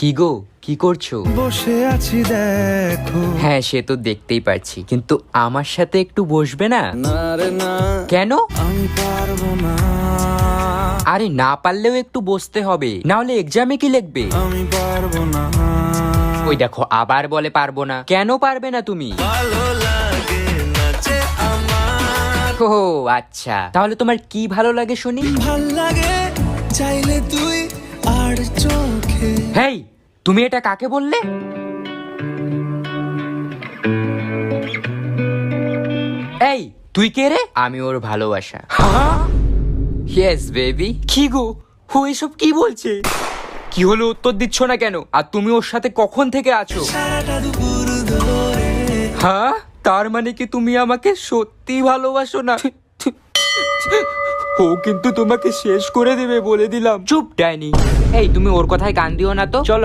কি গো, কি করছো? বসে আছি দেখো। হ্যাঁ, সে তো দেখতেই পাচ্ছি, কিন্তু আমার সাথে একটু বসবে না? না রে না, কেন? আমি পারবো না, আরে না পারলেও একটু বসতে হবে, না হলে এক্সামে কি লিখবে? আমি পারবো না। ওই দেখো আবার বলে পারবো না। কেন পারবে না তুমি? ভালো লাগে না যে আমার, ও আচ্ছা, তাহলে তোমার কি ভালো লাগে শুনি? ভাল লাগে চাইলে তুই আর চোখে। হেই, তুমি এটা কাকে বললে? এই তুই কে রে? আমি ওর ভালোবাসা। Yes baby. কি গো, ও এসব কি বলছে? কি হলো, উত্তর দিচ্ছ না কেন? আর তুমি ওর সাথে কখন থেকে আছো? সারাটা দুপুর ধরে হ্যাঁ, তার মানে কি তুমি আমাকে সত্যি ভালোবাসো না? ও কিন্তু তোমাকে শেষ করে দেবে বলে দিলাম। চুপ ডাইনি। এই তুমি ওর কথায় কান দিও না তো। চলো